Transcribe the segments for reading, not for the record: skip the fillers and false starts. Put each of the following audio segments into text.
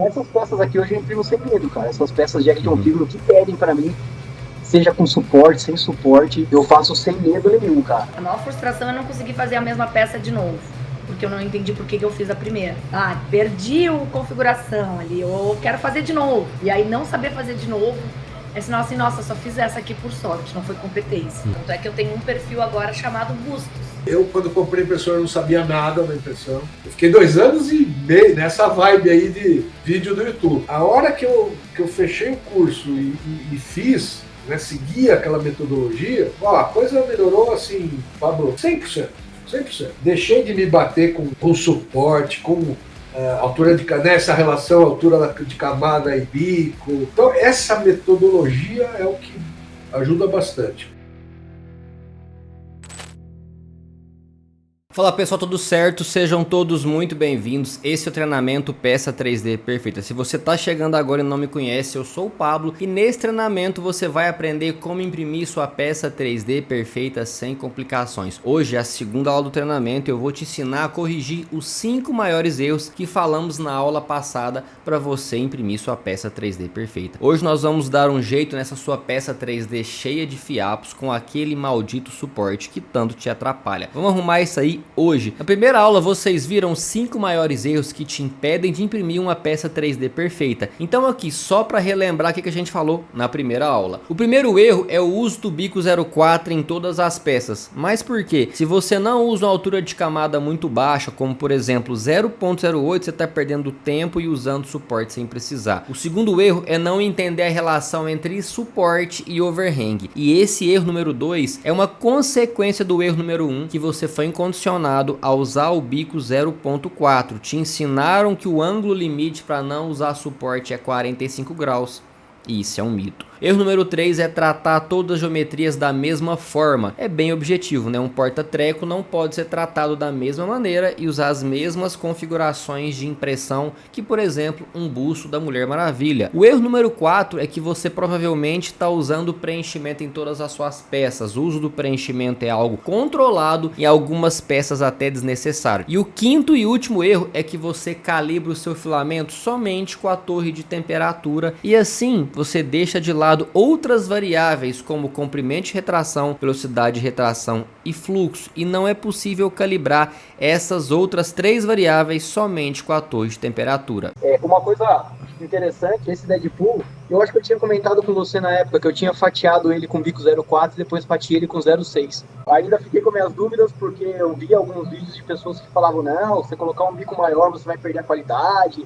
Essas peças aqui hoje eu imprimo sem medo, cara. Essas peças de action figure que pedem pra mim, seja com suporte, sem suporte, eu faço sem medo nenhum, cara. A maior frustração é não conseguir fazer a mesma peça de novo, porque eu não entendi por que eu fiz a primeira. Perdi a configuração ali, eu quero fazer de novo. E aí não saber fazer de novo, é sinal assim, nossa, só fiz essa aqui por sorte, não foi competência. Tanto é que eu tenho um perfil agora chamado Bustos. Eu, quando comprei impressora, não sabia nada da impressão. Eu fiquei 2 anos e meio nessa vibe aí de vídeo do YouTube. A hora que eu fechei o curso e fiz, né, segui aquela metodologia, a coisa melhorou assim, Pablo, 100%. 100%. Deixei de me bater com suporte, com altura de camada, essa relação altura de camada e bico. Então, essa metodologia é o que ajuda bastante. Fala pessoal, tudo certo? Sejam todos muito bem-vindos. Esse é o treinamento Peça 3D Perfeita. Se você está chegando agora e não me conhece, eu sou o Pablo e nesse treinamento você vai aprender como imprimir sua peça 3D perfeita sem complicações. Hoje é a segunda aula do treinamento e eu vou te ensinar a corrigir os 5 maiores erros que falamos na aula passada para você imprimir sua peça 3D perfeita. Hoje nós vamos dar um jeito nessa sua peça 3D cheia de fiapos com aquele maldito suporte que tanto te atrapalha. Vamos arrumar isso aí hoje. Na primeira aula vocês viram 5 maiores erros que te impedem de imprimir uma peça 3D perfeita. Então aqui só para relembrar o que a gente falou na primeira aula. O primeiro erro é o uso do bico 04 em todas as peças. Mas por quê? Se você não usa uma altura de camada muito baixa, como por exemplo 0.08, você está perdendo tempo e usando suporte sem precisar. O segundo erro é não entender a relação entre suporte e overhang. E esse erro número 2 é uma consequência do erro número 1, que você foi incondicionado a usar o bico 0.4. Te ensinaram que o ângulo limite para não usar suporte é 45 graus. Isso é um mito. Erro número 3 é tratar todas as geometrias da mesma forma. É bem objetivo, né? Um porta-treco não pode ser tratado da mesma maneira e usar as mesmas configurações de impressão que, por exemplo, um busto da Mulher Maravilha. O erro número 4 é que você provavelmente está usando preenchimento em todas as suas peças. O uso do preenchimento é algo controlado e algumas peças até desnecessário. E o quinto e último erro é que você calibra o seu filamento somente com a torre de temperatura e assim você deixa de lado outras variáveis como comprimento de retração, velocidade de retração e fluxo, e não é possível calibrar essas outras 3 variáveis somente com a torre de temperatura. Uma coisa interessante, esse Deadpool, eu acho que eu tinha comentado com você na época que eu tinha fatiado ele com bico 04 e depois fatiei ele com 06. Ainda fiquei com minhas dúvidas porque eu vi alguns vídeos de pessoas que falavam, não, você colocar um bico maior você vai perder a qualidade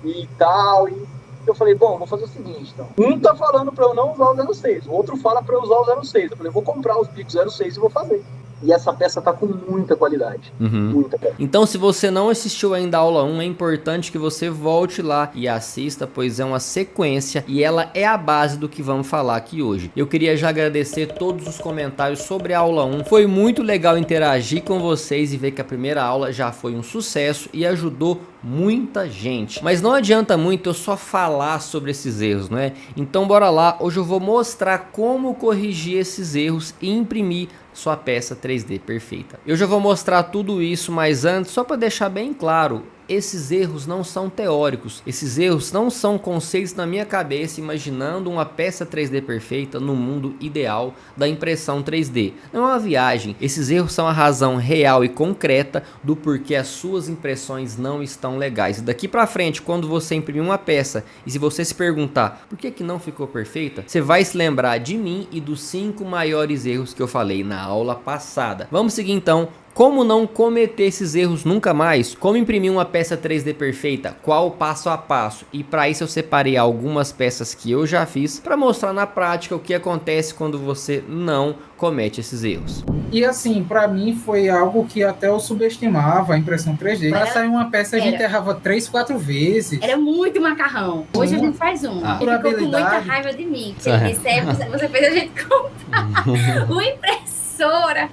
e tal, e eu falei, bom, vou fazer o seguinte, então. Um tá falando pra eu não usar o 06, o outro fala pra eu usar o 06. Eu falei, vou comprar os bicos 06 e vou fazer. E essa peça tá com muita qualidade. Muita qualidade. Então, se você não assistiu ainda a aula 1, é importante que você volte lá e assista, pois é uma sequência e ela é a base do que vamos falar aqui hoje. Eu queria já agradecer todos os comentários sobre a aula 1. Foi muito legal interagir com vocês e ver que a primeira aula já foi um sucesso e ajudou muita gente. Mas não adianta muito eu só falar sobre esses erros, não é? Então bora lá, hoje eu vou mostrar como corrigir esses erros e imprimir sua peça 3D perfeita. Eu já vou mostrar tudo isso, mas antes, só para deixar bem claro, esses erros não são teóricos, esses erros não são conceitos na minha cabeça imaginando uma peça 3D perfeita no mundo ideal da impressão 3D. Não é uma viagem, esses erros são a razão real e concreta do porquê as suas impressões não estão legais. E daqui para frente, quando você imprimir uma peça e se você se perguntar por que não ficou perfeita, você vai se lembrar de mim e dos 5 maiores erros que eu falei na aula passada. Vamos seguir então. Como não cometer esses erros nunca mais? Como imprimir uma peça 3D perfeita? Qual o passo a passo? E para isso eu separei algumas peças que eu já fiz para mostrar na prática o que acontece quando você não comete esses erros. E assim, para mim foi algo que até eu subestimava a impressão 3D. Para sair uma peça a gente errava 3, 4 vezes. Era muito macarrão. Hoje a gente faz um. Ele ficou com muita raiva de mim. Ele disse, você fez a gente comprar o impressor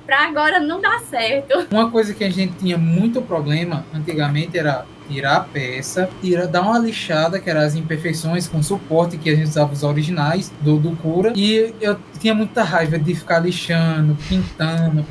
para agora não dar certo. Uma coisa que a gente tinha muito problema antigamente era tirar a peça, dar uma lixada, que eram as imperfeições com suporte que a gente usava os originais do Cura, e eu tinha muita raiva de ficar lixando, pintando,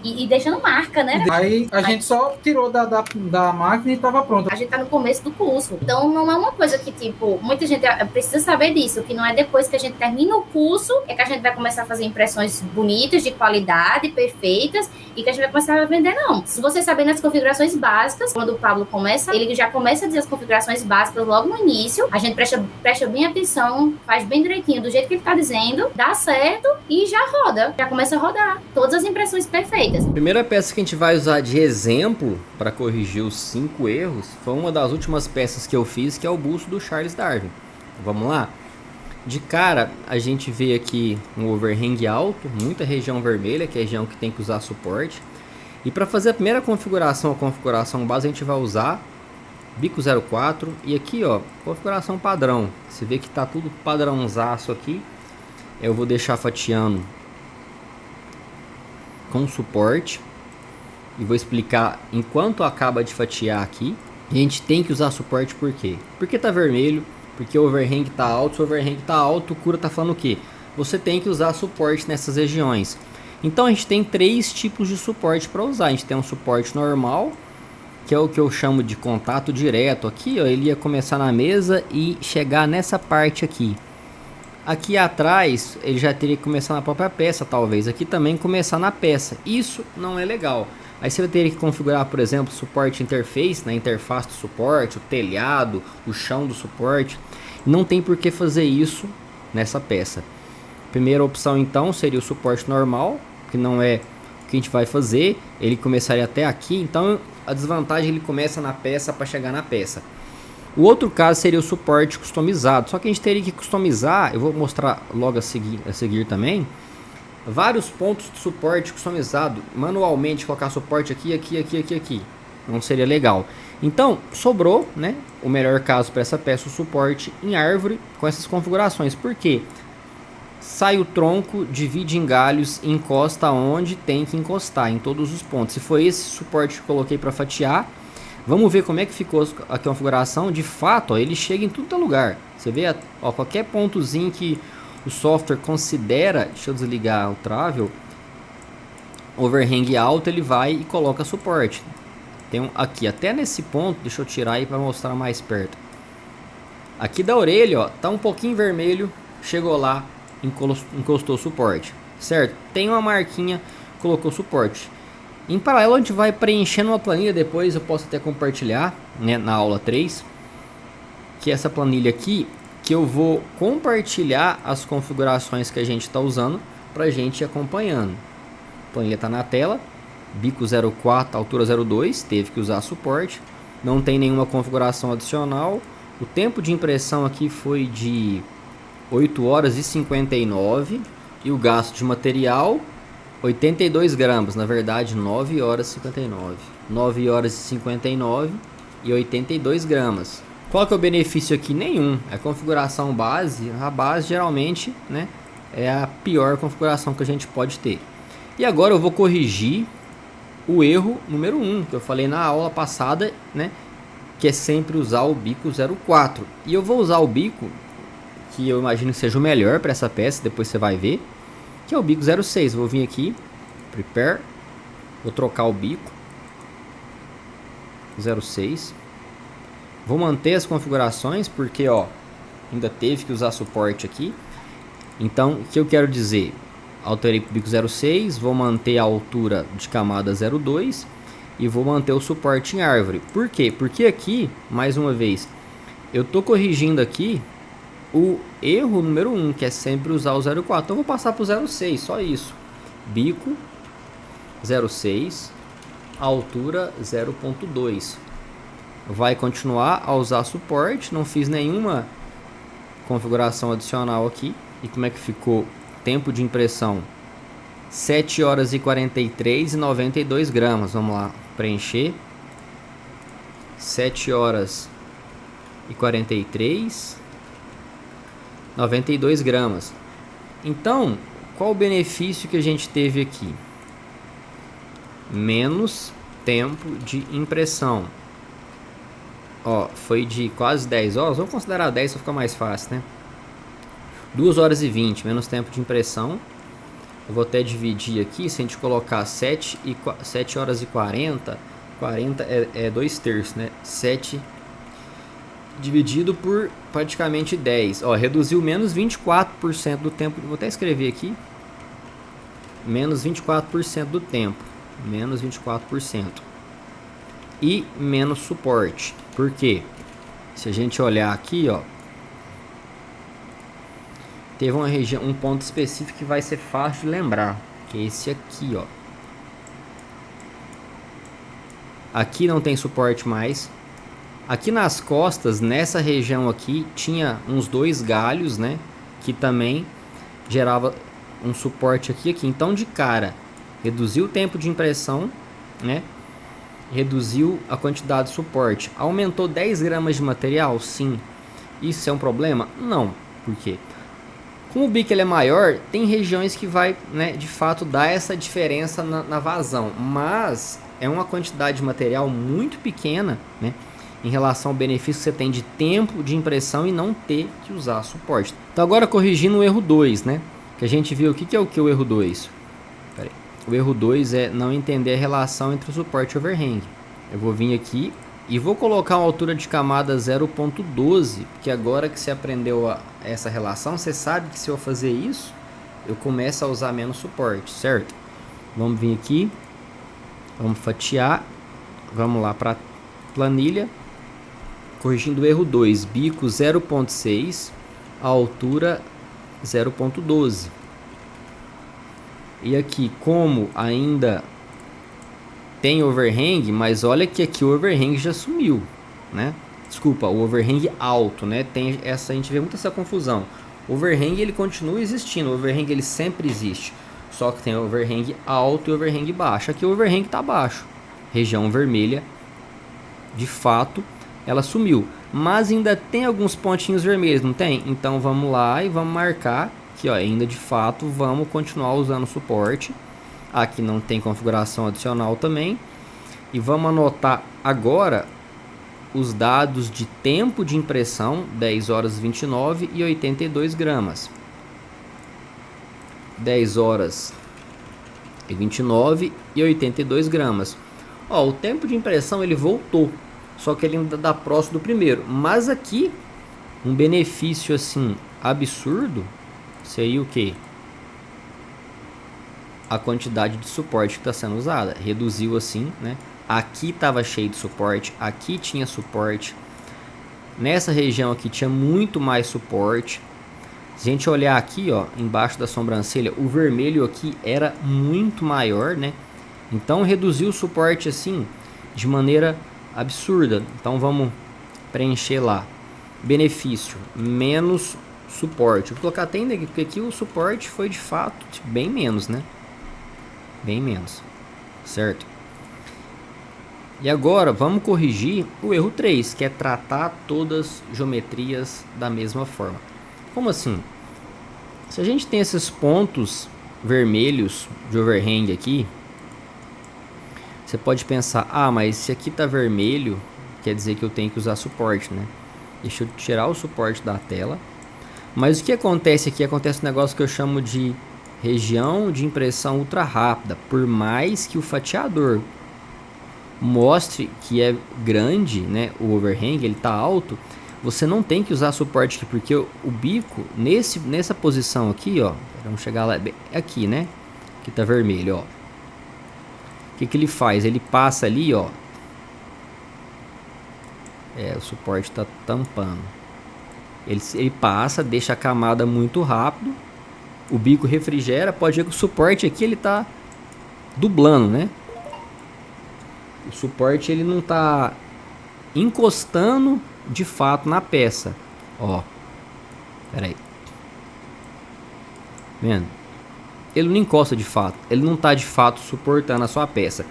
E deixando marca, né? Aí a gente só tirou da máquina e tava pronto. A gente tá no começo do curso, então não é uma coisa que, tipo, muita gente precisa saber disso, que não é depois que a gente termina o curso, é que a gente vai começar a fazer impressões bonitas, de qualidade, perfeitas, e que a gente vai começar a vender, não. Se você saber nas configurações básicas, quando o Pablo começa, ele já começa a dizer as configurações básicas logo no início, a gente presta bem atenção, faz bem direitinho, do jeito que ele tá dizendo, dá certo e já roda, já começa a rodar. Todas as impressões perfeitas. A primeira peça que a gente vai usar de exemplo para corrigir os 5 erros foi uma das últimas peças que eu fiz, que é o busto do Charles Darwin. Vamos lá? De cara, a gente vê aqui um overhang alto, muita região vermelha, que é a região que tem que usar suporte. E para fazer a primeira configuração, a configuração base, a gente vai usar bico 04 e aqui, ó, configuração padrão. Você vê que tá tudo padrãozaço aqui. Eu vou deixar fatiando com suporte e vou explicar enquanto acaba de fatiar aqui. A gente tem que usar suporte por quê? Porque tá vermelho, porque o overhang tá alto. Se o overhang tá alto, o Cura tá falando o quê? Você tem que usar suporte nessas regiões. Então a gente tem 3 tipos de suporte para usar. A gente tem um suporte normal, que é o que eu chamo de contato direto. Aqui, ó, ele ia começar na mesa e chegar nessa parte aqui. Aqui atrás ele já teria que começar na própria peça, talvez. Aqui também começar na peça. Isso não é legal. Aí você vai ter que configurar, por exemplo, suporte interface, na interface do suporte, o telhado, o chão do suporte. Não tem por que fazer isso nessa peça. Primeira opção então seria o suporte normal, que não é o que a gente vai fazer. Ele começaria até aqui, então a desvantagem ele começa na peça para chegar na peça. O outro caso seria o suporte customizado, só que a gente teria que customizar, eu vou mostrar logo a seguir também, vários pontos de suporte customizado, manualmente colocar suporte aqui, aqui, não seria legal. Então sobrou, né, o melhor caso para essa peça, o suporte em árvore com essas configurações. Por quê? Sai o tronco, divide em galhos e encosta onde tem que encostar, em todos os pontos. Se foi esse suporte que eu coloquei para fatiar, vamos ver como é que ficou a configuração. De fato, ó, ele chega em todo lugar. Você vê, ó, qualquer pontozinho que o software considera, deixa eu desligar o travel, overhang alto, ele vai e coloca suporte. Tem aqui, até nesse ponto, deixa eu tirar aí para mostrar mais perto. Aqui da orelha, ó, tá um pouquinho vermelho, chegou lá, encostou suporte, certo? Tem uma marquinha, colocou suporte. Em paralelo a gente vai preenchendo uma planilha, depois eu posso até compartilhar, né, na aula 3, que é essa planilha aqui, que eu vou compartilhar as configurações que a gente está usando para a gente ir acompanhando. A planilha está na tela, bico 04, altura 02, teve que usar suporte, não tem nenhuma configuração adicional. O tempo de impressão aqui foi de 8 horas e 59 e o gasto de material 82 gramas, na verdade 9 horas e 59. 9 horas e 59 e 82 gramas. Qual que é o benefício aqui? Nenhum. A configuração base, a base geralmente, né, é a pior configuração que a gente pode ter. E agora eu vou corrigir o erro número 1, que eu falei na aula passada, né, que é sempre usar o bico 04. E eu vou usar o bico que eu imagino que seja o melhor para essa peça, depois você vai ver, que é o bico 06. Vou vir aqui, prepare, vou trocar o bico 06. Vou manter as configurações porque, ó, ainda teve que usar suporte aqui. Então, o que eu quero dizer? Alterei para o bico 06, vou manter a altura de camada 02 e vou manter o suporte em árvore. Por quê? Porque aqui, mais uma vez, eu estou corrigindo aqui o erro número 1, que é sempre usar o 04. Então, eu vou passar para o 06, só isso. Bico 06, altura 0.2. Vai continuar a usar suporte, não fiz nenhuma configuração adicional aqui. E como é que ficou? Tempo de impressão 7 horas e 43 e 92 gramas. Vamos lá, preencher 7 horas e 43, 92 gramas. Então, qual o benefício que a gente teve aqui? Menos tempo de impressão. Ó, foi de quase 10 horas. Vamos considerar 10 para ficar mais fácil, né? 2 horas e 20, menos tempo de impressão. Eu vou até dividir aqui. Se a gente colocar 7 horas e 40, 40 é 2/3, né? 7 dividido por praticamente 10. Ó, reduziu menos 24% do tempo. Vou até escrever aqui. Menos 24% do tempo. Menos 24%. E menos suporte. Por quê? Se a gente olhar aqui, ó, teve uma região, um ponto específico que vai ser fácil de lembrar, que é esse aqui, ó. Aqui não tem suporte mais. Aqui nas costas, nessa região aqui, tinha uns 2 galhos, né, que também gerava um suporte aqui. Então, de cara, reduziu o tempo de impressão, né? Reduziu a quantidade de suporte. Aumentou 10 gramas de material? Sim. Isso é um problema? Não. Por quê? Como o bico ele é maior, tem regiões que vai, né, de fato dar essa diferença na vazão. Mas é uma quantidade de material muito pequena, né, em relação ao benefício que você tem de tempo de impressão e não ter que usar suporte. Então agora corrigindo o erro 2, né? Que a gente viu, o que é o erro 2? O erro 2 é não entender a relação entre o suporte e o overhang. Eu vou vir aqui e vou colocar uma altura de camada 0.12, porque agora que você aprendeu essa relação, você sabe que se eu fazer isso, eu começo a usar menos suporte, certo? Vamos vir aqui, vamos fatiar, vamos lá para planilha, corrigindo o erro 2, bico 0.6, a altura 0.12. E aqui, como ainda tem overhang, mas olha que aqui o overhang já sumiu, né? Desculpa, o overhang alto, né? Tem essa, a gente vê muito essa confusão. O overhang ele continua existindo, o overhang ele sempre existe. Só que tem o overhang alto e o overhang baixo. Aqui o overhang está baixo. Região vermelha, de fato, ela sumiu. Mas ainda tem alguns pontinhos vermelhos, não tem? Então vamos lá e vamos marcar que, ó, ainda de fato vamos continuar usando suporte. Aqui não tem configuração adicional também. E vamos anotar agora os dados de tempo de impressão, 10 horas 29 e 82 gramas. 10 horas e 29 e 82 gramas. Ó, o tempo de impressão ele voltou, só que ele ainda dá próximo do primeiro. Mas aqui, um benefício assim absurdo seria o que? A quantidade de suporte que está sendo usada. Reduziu assim, né? Aqui estava cheio de suporte, aqui tinha suporte. Nessa região aqui tinha muito mais suporte. Se a gente olhar aqui, ó, embaixo da sobrancelha, o vermelho aqui era muito maior, né? Então reduziu o suporte assim de maneira absurda. Então vamos preencher lá. Benefício, menos suporte. Vou colocar até ainda porque aqui o suporte foi de fato bem menos, né? Bem menos, certo? E agora vamos corrigir o erro 3, que é tratar todas as geometrias da mesma forma. Como assim? Se a gente tem esses pontos vermelhos de overhang aqui, você pode pensar, ah, mas se aqui tá vermelho, quer dizer que eu tenho que usar suporte, né? Deixa eu tirar o suporte da tela. Mas o que acontece aqui? Acontece um negócio que eu chamo de região de impressão ultra rápida. Por mais que o fatiador mostre que é grande, né, o overhang, ele tá alto, você não tem que usar suporte aqui, porque o bico, nessa posição aqui, ó, vamos chegar lá, aqui, né, que tá vermelho, ó. O que ele faz? Ele passa ali, ó. O suporte tá tampando. Ele passa, deixa a camada muito rápido. O bico refrigera. Pode ver que o suporte aqui ele tá dublando, né? O suporte ele não tá encostando de fato na peça. Ó. Pera aí. Vendo? Ele não encosta de fato. Ele não tá de fato suportando a sua peça.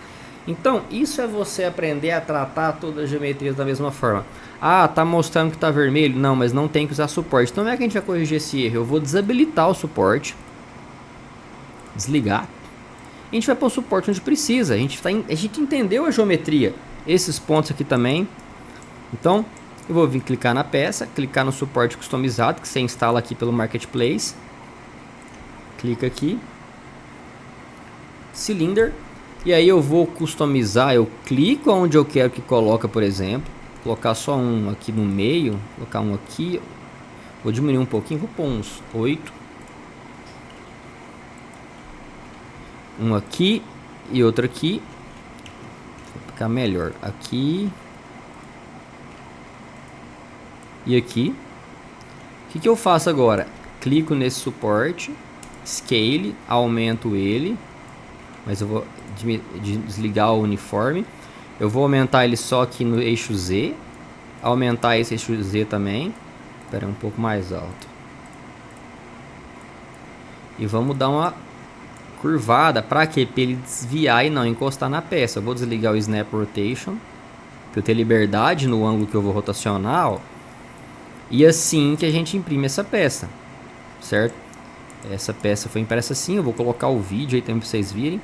Então, isso é você aprender a tratar todas as geometrias da mesma forma. Ah, tá mostrando que tá vermelho? Não, mas não tem que usar suporte. Então, como é que a gente vai corrigir esse erro? Eu vou desabilitar o suporte. Desligar. A gente vai pôr o suporte onde precisa. A gente entendeu a geometria. Esses pontos aqui também. Então, eu vou vir clicar na peça, clicar no suporte customizado, que você instala aqui pelo Marketplace. Clica aqui. Cylinder. E aí eu vou customizar, eu clico onde eu quero que coloque, por exemplo. Colocar só um aqui no meio, colocar um aqui. Vou diminuir um pouquinho, vou pôr uns 8. Um aqui e outro aqui. Vou ficar melhor. Aqui. E aqui. O que eu faço agora? Clico nesse suporte. Scale. Aumento ele. Mas eu vou desligar o uniforme. Eu vou aumentar ele só aqui no eixo Z. Aumentar esse eixo Z também. Espera um pouco mais alto. E vamos dar uma curvada. Para quê? Para ele desviar e não encostar na peça. Eu vou desligar o Snap Rotation. Para eu ter liberdade no ângulo que eu vou rotacionar. Ó. E assim que a gente imprime essa peça. Certo? Essa peça foi impressa assim. Eu vou colocar o vídeo aí também para vocês virem.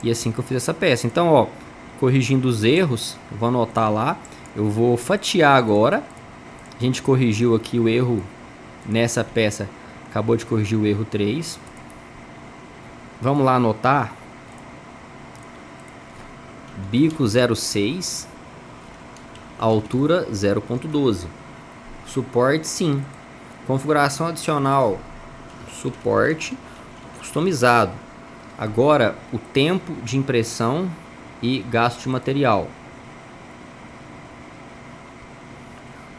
E assim que eu fiz essa peça. Então, ó, corrigindo os erros, eu vou anotar lá. Eu vou fatiar agora. A gente corrigiu aqui o erro nessa peça. Acabou de corrigir o erro 3. Vamos lá anotar. Bico 0,6. Altura 0,12. Suporte sim. Configuração adicional. Suporte customizado. Agora o tempo de impressão e gasto de material.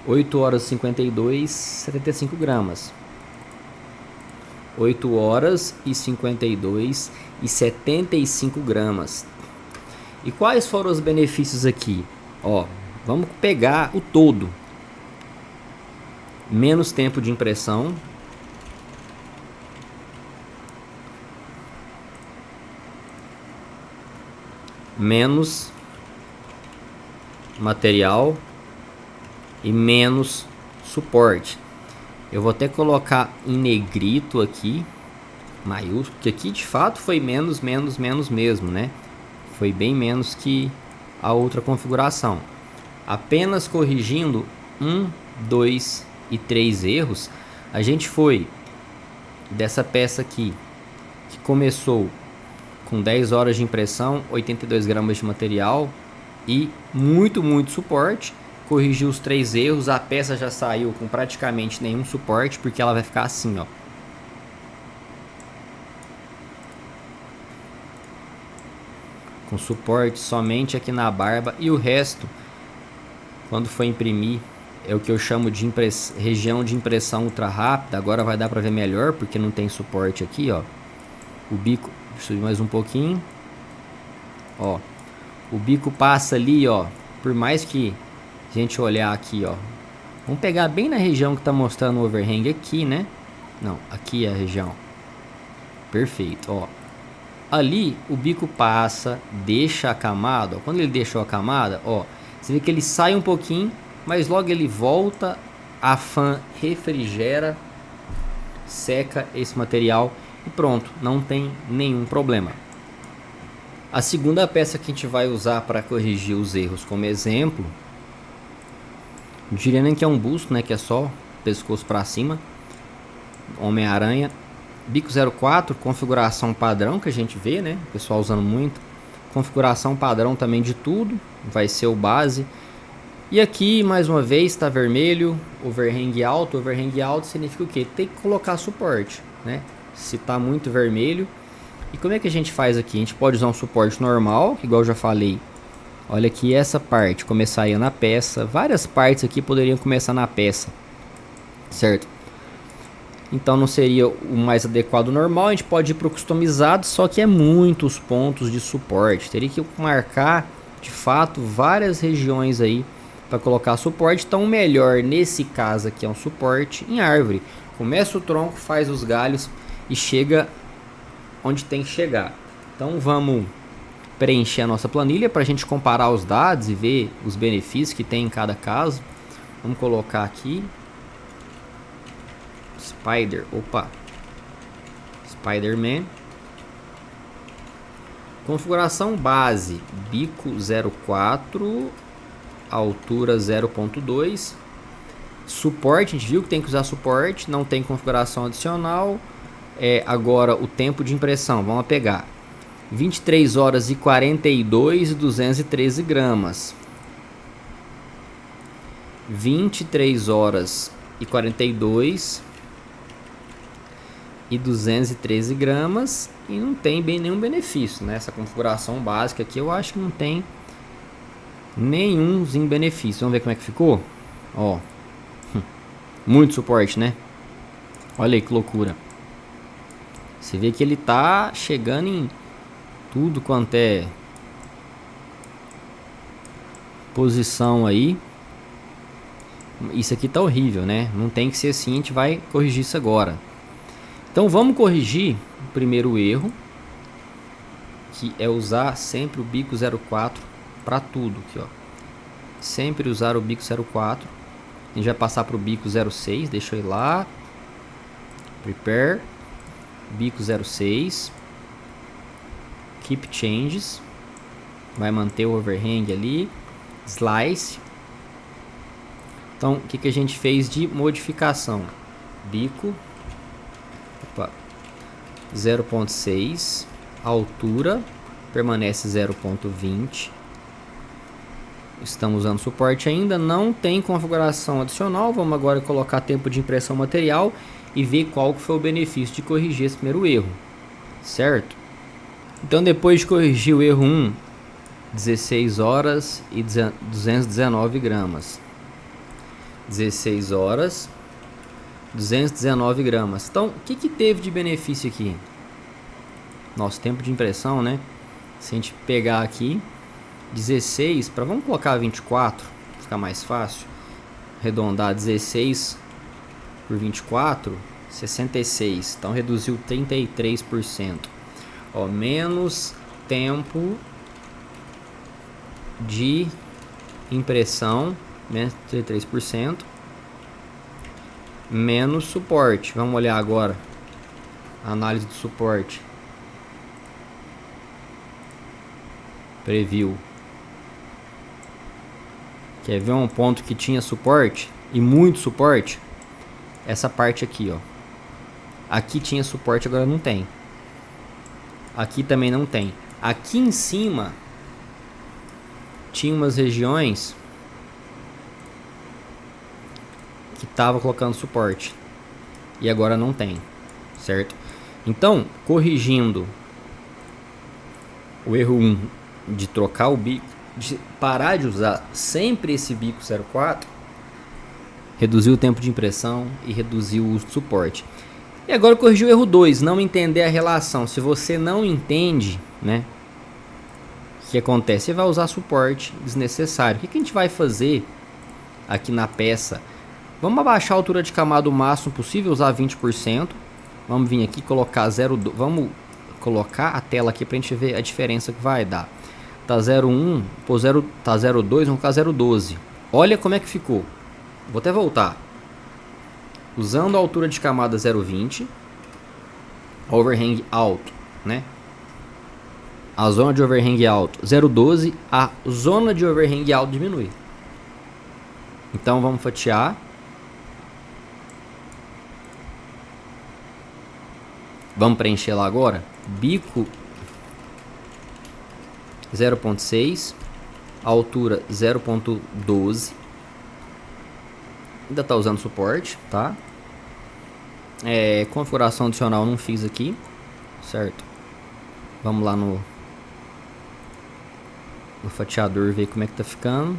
8 horas 52, 75 gramas. 8 horas e 52 e 75 gramas. E quais foram os benefícios aqui? Ó, vamos pegar o todo. Menos tempo de impressão. Menos material e menos suporte. Eu vou até colocar em negrito aqui, maiúsculo, porque aqui de fato foi menos mesmo, né? Foi bem menos que a outra configuração. Apenas corrigindo 1, 2 e 3 erros, a gente foi dessa peça aqui, que começou com 10 horas de impressão, 82 gramas de material e muito suporte. Corrigiu os 3 erros, a peça já saiu com praticamente nenhum suporte, porque ela vai ficar assim, ó. Com suporte somente aqui na barba, e o resto, quando for imprimir, é o que eu chamo de região de impressão ultra rápida. Agora vai dar para ver melhor, porque não tem suporte aqui, ó. O bico, deixa eu subir mais um pouquinho. Ó, o bico passa ali, ó. Por mais que a gente olhar aqui, ó. Vamos pegar bem na região que tá mostrando o overhang aqui, né? Não, aqui é a região. Perfeito, ó. Ali o bico passa, deixa a camada, ó. Quando ele deixou a camada, ó, você vê que ele sai um pouquinho, mas logo ele volta, a fan refrigera, seca esse material e pronto, não tem nenhum problema. A segunda peça que a gente vai usar para corrigir os erros como exemplo, não diria nem que é um busto, né, que é só pescoço para cima, Homem-Aranha, bico 04, configuração padrão que a gente vê, né, o pessoal usando muito, configuração padrão também de tudo, vai ser o base. E aqui mais uma vez está vermelho, overhang alto significa o que? Tem que colocar suporte, né? Se está muito vermelho. E como é que a gente faz aqui? A gente pode usar um suporte normal, igual eu já falei. Olha aqui essa parte, começaria na peça. Várias partes aqui poderiam começar na peça, certo? Então não seria o mais adequado normal, a gente pode ir para o customizado, só que é muitos pontos de suporte. Teria que marcar de fato várias regiões aí para colocar suporte. Então o melhor nesse caso aqui é um suporte em árvore. Começa o tronco, faz os galhos e chega onde tem que chegar. Então vamos preencher a nossa planilha para a gente comparar os dados e ver os benefícios que tem em cada caso. Vamos colocar aqui Spider-Man. Configuração base, bico 04, altura 0.2. Suporte, a gente viu que tem que usar suporte, não tem configuração adicional. Agora o tempo de impressão, vamos pegar 23 horas e 42 e 213 gramas. 23 horas e 42 e 213 gramas e não tem bem nenhum benefício, né? Essa configuração básica aqui eu acho que não tem nenhumzinho benefício. Vamos ver como é que ficou? Ó, muito suporte, né? Olha aí que loucura. Você vê que ele tá chegando em tudo quanto é posição aí. Isso aqui tá horrível, né? Não tem que ser assim, a gente vai corrigir isso agora. Então vamos corrigir o primeiro erro, que é usar sempre o bico 04 para tudo aqui, ó. Sempre usar o bico 04. A gente vai passar para o bico 06, deixa eu ir lá. Prepare, bico 06. Keep changes. Vai manter o overhang ali. Slice. Então, o que a gente fez de modificação? Bico 0.6, altura permanece 0.20. Estamos usando suporte ainda, não tem configuração adicional. Vamos agora colocar tempo de impressão material e ver qual que foi o benefício de corrigir esse primeiro erro, certo? Então, depois de corrigir o erro 1, 16 horas e 219 gramas. 16 horas, 219 gramas. Então, o que teve de benefício aqui? Nosso tempo de impressão, né? Se a gente pegar aqui, 16, vamos colocar 24, ficar mais fácil. Arredondar 16 por 24, 66. Então, reduziu 33%. Ó, menos tempo de impressão, menos 33%, menos suporte. Vamos olhar agora a análise do suporte. Preview. Quer ver um ponto que tinha suporte e muito suporte? Essa parte aqui, ó. Aqui tinha suporte, agora não tem. Aqui também não tem. Aqui em cima tinha umas regiões que tava colocando suporte e agora não tem, certo? Então, corrigindo o erro 1 de trocar o bico, de parar de usar sempre esse bico 04, reduziu o tempo de impressão e reduziu o uso de suporte. E agora corrigir o erro 2, não entender a relação. Se você não entende, né, o que acontece? Você vai usar suporte desnecessário. O que a gente vai fazer aqui na peça? Vamos abaixar a altura de camada o máximo possível, usar 20%. Vamos vir aqui colocar 0,2. Vamos colocar a tela aqui pra gente ver a diferença que vai dar. Tá 0,1, pô, tá 0,2, vamos colocar 0,12. Olha como é que ficou. Vou até voltar. Usando a altura de camada 0,20, overhang alto, né? A zona de overhang alto 0,12, a zona de overhang alto diminui. Então vamos fatiar. Vamos preencher lá agora. Bico 0.6, altura 0.12. Ainda está usando suporte, tá? Configuração adicional não fiz aqui, certo? Vamos lá no fatiador ver como é que tá ficando.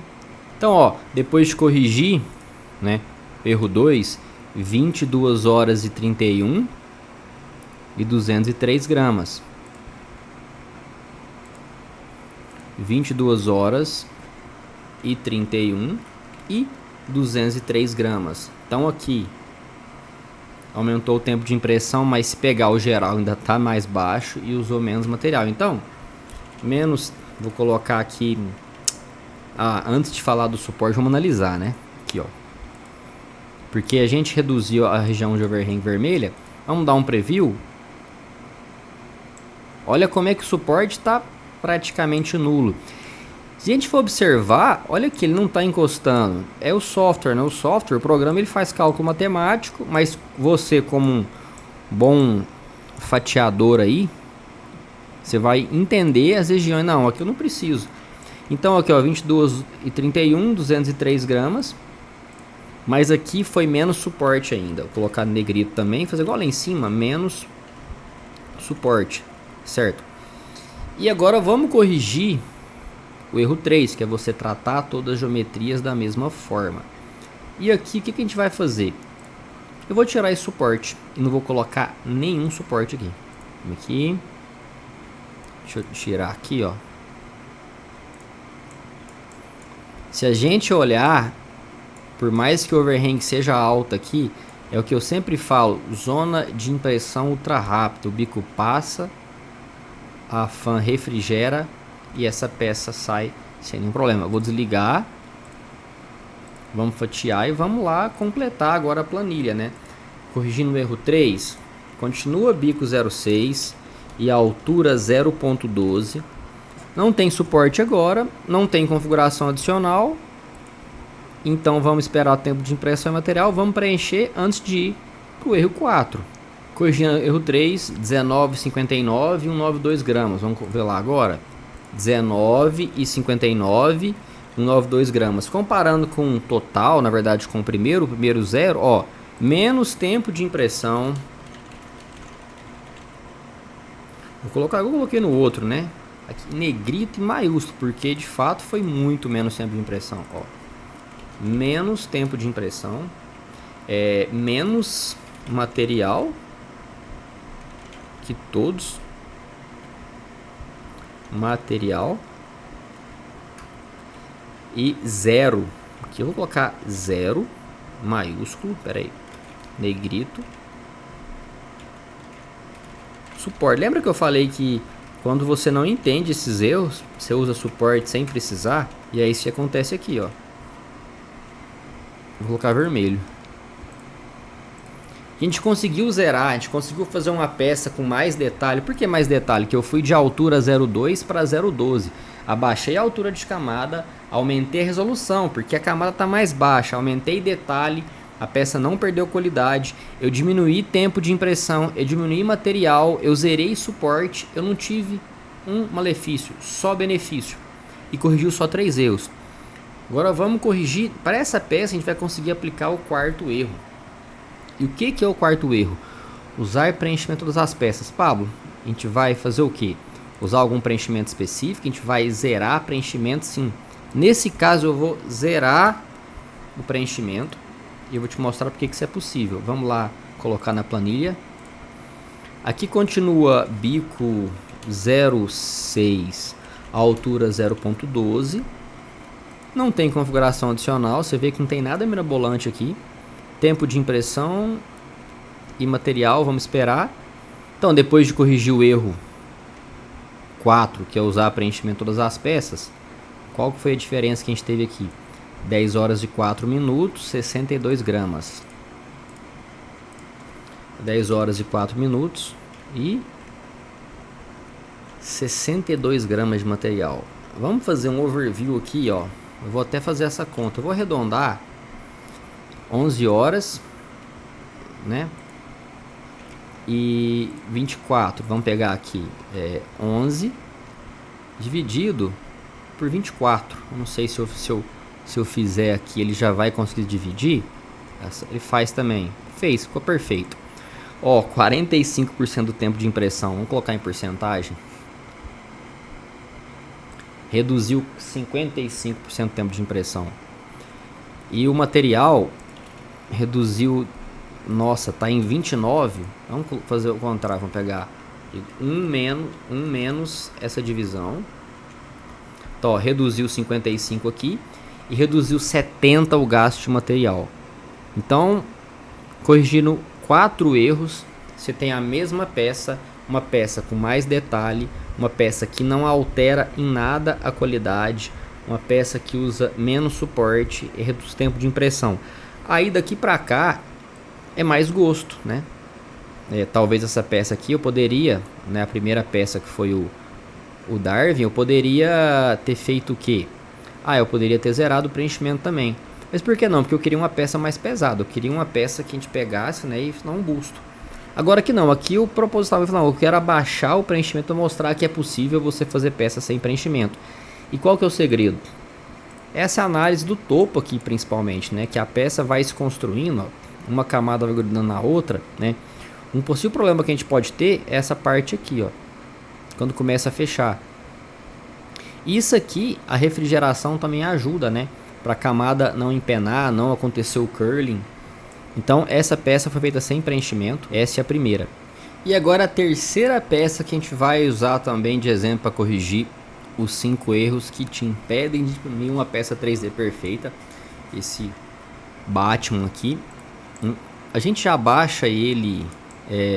Então, ó, depois de corrigir, né, erro 2, 22 horas e 31 e 203 gramas. 22 horas e 31 e 203 gramas. Então aqui aumentou o tempo de impressão, mas se pegar o geral ainda está mais baixo e usou menos material. Então, menos, vou colocar aqui, antes de falar do suporte, vamos analisar, né? Aqui, ó. Porque a gente reduziu a região de overhang vermelha. Vamos dar um preview. Olha como é que o suporte está praticamente nulo. Se a gente for observar, olha que ele não está encostando. É o software, né? O programa, ele faz cálculo matemático, mas você, como um bom fatiador aí, você vai entender as regiões. Não, aqui eu não preciso. Então aqui, ó, 22,31, 203 gramas. Mas aqui foi menos suporte ainda. Vou colocar negrito também, fazer igual lá em cima, menos suporte, certo? E agora vamos corrigir o erro 3, que é você tratar todas as geometrias da mesma forma. E aqui, o que a gente vai fazer? Eu vou tirar esse suporte e não vou colocar nenhum suporte aqui. Aqui. Deixa eu tirar aqui, ó. Se a gente olhar, por mais que o overhang seja alto aqui, é o que eu sempre falo, zona de impressão ultra rápida. O bico passa, a fan refrigera e essa peça sai sem nenhum problema. Eu vou desligar, vamos fatiar e vamos lá completar agora a planilha, né? Corrigindo o erro 3, continua bico 0,6 e a altura 0,12. Não tem suporte agora, não tem configuração adicional. Então vamos esperar o tempo de impressão e material. Vamos preencher antes de ir para o erro 4. Corrigindo erro 3, 19,59 e 192 gramas. Vamos ver lá agora. 19,59 e 192 gramas. Comparando com o total, na verdade com o primeiro zero, ó, menos tempo de impressão. Eu coloquei no outro, né? Aqui negrito e maiúsculo, porque de fato foi muito menos tempo de impressão, ó. Menos tempo de impressão, menos material que todos, material e zero. Aqui eu vou colocar zero maiúsculo, peraí, negrito, suporte. Lembra que eu falei que quando você não entende esses erros, você usa suporte sem precisar, e é isso que acontece aqui, ó. Vou colocar vermelho. A gente conseguiu zerar, a gente conseguiu fazer uma peça com mais detalhe. Por que mais detalhe? Que eu fui de altura 0,2 para 0,12. Abaixei a altura de camada, aumentei a resolução, porque a camada está mais baixa. Aumentei detalhe, a peça não perdeu qualidade. Eu diminuí tempo de impressão, eu diminuí material, eu zerei suporte. Eu não tive um malefício, só benefício. E corrigiu só 3 erros. Agora vamos corrigir. Para essa peça a gente vai conseguir aplicar o quarto erro. E o que é o quarto erro? Usar preenchimento de todas as peças. Pablo, a gente vai fazer o que? Usar algum preenchimento específico? A gente vai zerar preenchimento, sim. Nesse caso eu vou zerar o preenchimento. E eu vou te mostrar porque que isso é possível. Vamos lá colocar na planilha. Aqui continua bico 0,6, altura 0,12. Não tem configuração adicional, você vê que não tem nada mirabolante aqui. Tempo de impressão e material, vamos esperar. Então, depois de corrigir o erro 4, que é usar preenchimento de todas as peças, qual que foi a diferença que a gente teve aqui? 10 horas e 4 minutos, 62 gramas. 10 horas e 4 minutos e 62 gramas de material. Vamos fazer um overview aqui, ó. Eu vou até fazer essa conta. Eu vou arredondar 11 horas, né? E 24. Vamos pegar aqui 11 dividido por 24. Eu não sei se eu fizer aqui, ele já vai conseguir dividir. Ele faz também. Fez, ficou perfeito. Ó, 45% do tempo de impressão. Vamos colocar em porcentagem. Reduziu 55% do tempo de impressão. E o material reduziu, nossa, tá em 29. Vamos fazer o contrário, vamos pegar um menos essa divisão. Então, ó, reduziu 55 aqui e reduziu 70 o gasto de material. Então, corrigindo 4 erros, você tem a mesma peça, uma peça com mais detalhe, uma peça que não altera em nada a qualidade, uma peça que usa menos suporte e reduz o tempo de impressão. Aí daqui para cá é mais gosto, né? Talvez essa peça aqui eu poderia, né, a primeira peça que foi o Darwin, eu poderia ter feito o quê? Eu poderia ter zerado o preenchimento também. Mas por que não? Porque eu queria uma peça mais pesada. Eu queria uma peça que a gente pegasse, né, e não um busto. Agora que não, aqui o proposital falou, eu quero abaixar o preenchimento para mostrar que é possível você fazer peça sem preenchimento. E qual que é o segredo? Essa análise do topo aqui, principalmente, né, que a peça vai se construindo, ó, uma camada vai grudando na outra, né. Um possível problema que a gente pode ter é essa parte aqui, ó, quando começa a fechar. Isso aqui, a refrigeração também ajuda, né, para a camada não empenar, não acontecer o curling. Então essa peça foi feita sem preenchimento, essa é a primeira. E agora a terceira peça que a gente vai usar também de exemplo para corrigir os 5 erros que te impedem de imprimir uma peça 3D perfeita. Esse Batman aqui, a gente já baixa ele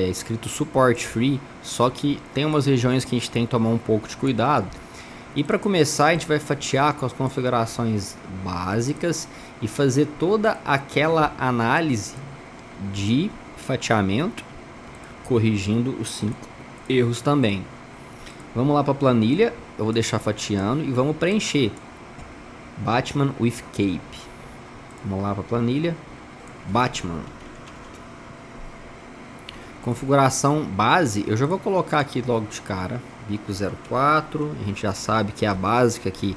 escrito Support Free, só que tem umas regiões que a gente tem que tomar um pouco de cuidado. E para começar a gente vai fatiar com as configurações básicas e fazer toda aquela análise de fatiamento, corrigindo os 5 erros também. Vamos lá para a planilha, eu vou deixar fatiando e vamos preencher Batman with Cape. Vamos lá para a planilha, Batman. Configuração base, eu já vou colocar aqui logo de cara, bico 04, a gente já sabe que é a básica que